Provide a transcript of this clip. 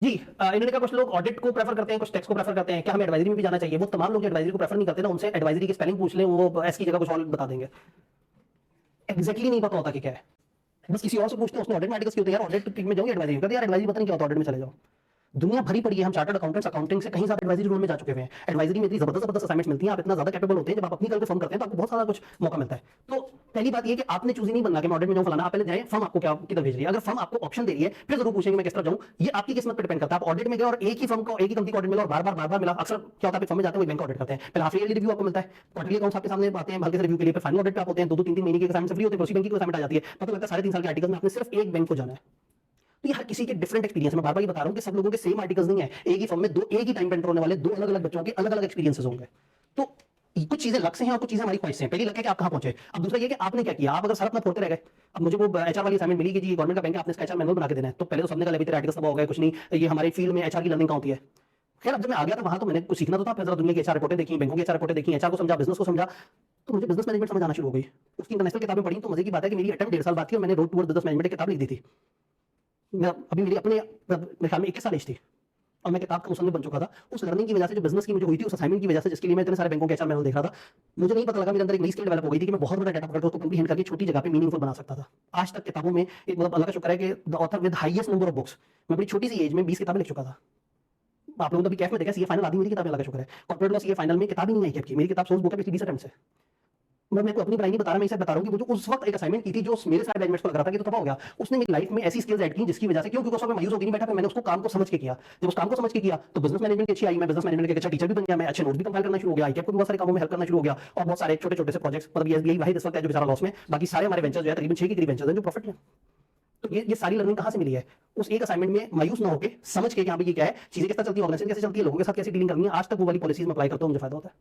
जी इन्होंने कहा कुछ लोग ऑडिट को प्रेफर करते हैं, कुछ टैक्स को प्रेफर करते हैं, क्या हमें एडवाइजरी में भी जाना चाहिए? वो तमाम लोग जो एडवाइजरी को प्रेफर नहीं करते ना, उनसे एडवाइजरी की स्पेलिंग पूछ लें, वो एस की जगह कुछ और बता देंगे। एग्जैक्टली नहीं पता होता कि क्या है। बस किसी और से पूछते हैं, उसने ऑडिट में आर्टिकल्स क्यों होते हैं यार, ऑडिट में जाऊंगी एडवाइजरी, कहते हैं यार एडवाइजरी पता नहीं क्या होता, ऑडिट में चले जाओ। दुनिया भरी पड़ी है, हम चार्टर्ड अकाउंटेंट्स अकाउंटिंग से कहीं ज्यादा एडवाइजरी रोल में जा चुके हैं। एडवाइजरी में इतनी जबरदस्त जबरदस्त असाइनमेंट्स मिलती हैं, आप इतना ज्यादा कैपेबल होते हैं, जब आप अपनी कल पे फर्म करते हैं तो आपको बहुत सारा कुछ मौका मिलता है। तो पहली बात ये कि आपने चूज ही नहीं बनना कि मैं ऑडिट में जाऊं फलाना, आप पहले जाए फर्म आपको क्या किधर भेज रही है। अगर फर्म आपको ऑप्शन दे रही है फिर जरूर पूछेंगे मैं किस तरफ जाऊं, ये आपकी किस्मत पर डिपेंड करता है। आप ऑडिट में गए और एक ही फर्म को एक ही कंपनी को ऑडिट मिला और बार बार मिला, अक्सर क्या होता है फर्म में जाते हैं वही बैंक ऑडिट करते हैं, पहले हाफ ईयरली रिव्यू आपको मिलता है, क्वार्टरली अकाउंट्स आपके सामने आते हैं हल्के से रिव्यू के लिए, फिर फाइनल ऑडिट पे आप होते हैं, 2-3 महीने के असाइनमेंट से फ्री होते हैं, उसी बैंक की असाइनमेंट आ जाती है, पता लगता है 3.5 साल के आर्टिकल में आपने सिर्फ एक बैंक को जाना है। तो ये हर किसी के डिफरेंट एक्सपीरियंस, मैं बार बार ये बता रहा हूं कि सब लोगों के सेम आर्टिकल्स नहीं है, एक ही फर्म में दो एक ही टाइम पे एंटर होने वाले दो अलग अलग बच्चों के अलग अलग एक्सपीरियंसेस होंगे। तो कुछ चीजें लक से हैं और कुछ चीजें हमारी ख्वाहिश से हैं। पहली लक है कि आप कहां पहुंचे, अब दूसरा ये कि आपने क्या किया। आप अगर सारा अपना फोड़ते रह गए, अब मुझे वो एचआर वाली असाइनमेंट मिली कि जी गवर्नमेंट का बैंक है, आपने इसका एचआर मैनुअल बना के देना है, तो पहले तो सबने कहा तेरे आर्टिकल्स हो गए, कुछ नहीं, ये हमारी फील्ड में एचआर की लर्निंग कहां होती है। खैर अब जब मैं आ गया था वहां तो मैंने कुछ सीखना तो था, फिर जरा दुनिया की एचआर रिपोर्टें देखी, बैंकों की एचआर रिपोर्टें देखी, एचआर को समझा, बिजनेस को समझा, तो मुझे बिजनेस मैनेजमेंट समझ आना शुरू हो गई। उसकी इंटरनेशनल किताबें पढ़ी, तो मजे की बात है कि मेरी अटेम्प्ट 1.5 साल बाद थी और मैंने रोड टूवर्ड्स बिजनेस मैनेजमेंट की किताब लिख दी थी। मैं अभी मेरी अपने मेरे ख्याल में 21 साल एज थी और मैं किताब का मुसन्निफ बन चुका था। उस लर्निंग की वजह से, जो बिजनेस की मुझे हुई थी, उस असाइनमेंट की वजह से, जिसके लिए मैं इतने सारे बैंकों के एचआर मैनुअल देख रहा था, मुझे नहीं पता लगा मेरे अंदर एक नई स्किल डेवलप हो गई थी कि मैं बहुत बड़ा डाटा पकड़ के उसको कंप्रीहेंड करके छोटी जगह पे मीनिंगफुल बना सकता था। आज तक किताबों में एक मतलब अल्लाह का शुक्र है कि the author with highest number of books, मैं बड़ी छोटी सी एज में 20 किताबें लिख चुका था। आप लोगों ने अभी कैफ में देखा, सीए फाइनल आधी मेरी किताबें, अल्लाह का शुक्र है। कॉर्पोरेट लॉ सीए फाइनल में किताब ही नहीं आई कैफ की, मेरी किताब सोर्स बुक है पिछली 20 अटेम्प्ट से। मैं मेरे को अपनी पढ़ाई नहीं बता रहा, मैं इसे बता रहा हूं कि वो जो उस वक्त एक असाइनमेंट की थी जो मेरे सारे बैचमेट्स को लग रहा था कि तो तबाह हो गया, उसने मेरी लाइफ में ऐसी स्किल्स ऐड की जिसकी वजह से, क्योंकि उस वक्त मैं मायूस होकर नहीं बैठा, फिर मैंने उसको काम को समझ के किया। जब उस काम को समझ के किया तो बिजनेस मैनेजमेंट की अच्छी आई, मैं बिजनेस मैनेजमेंट के अच्छा टीचर भी बन गया, मैं अच्छे नोट्स भी कंपाइल करना शुरू हो गया, आईकेएफ को बहुत सारे कामों में हेल्प करना शुरू हो गया, और बहुत सारे छोटे छोटे से प्रोजेक्ट्स, मतलब ये एसबीआई वाहिद इस वक्त है जो बेचारा लॉस में, बाकी सारे हमारे वेंचर्स जो है तकरीबन 6 के करीब वेंचर्स हैं जो प्रॉफिट में। तो ये सारी लर्निंग कहां से मिली है? उस एक असाइनमेंट में मायूस ना होकर समझ के, यहाँ पे ये क्या है, चीजें किस तरह चलती है, ऑर्गेनाइजेशन कैसे चलती है, लोगों के साथ कैसे डीलिंग करनी है, आज तक वो वाली पॉलिसीज में अप्लाई करता हूं, मुझे फायदा होता है।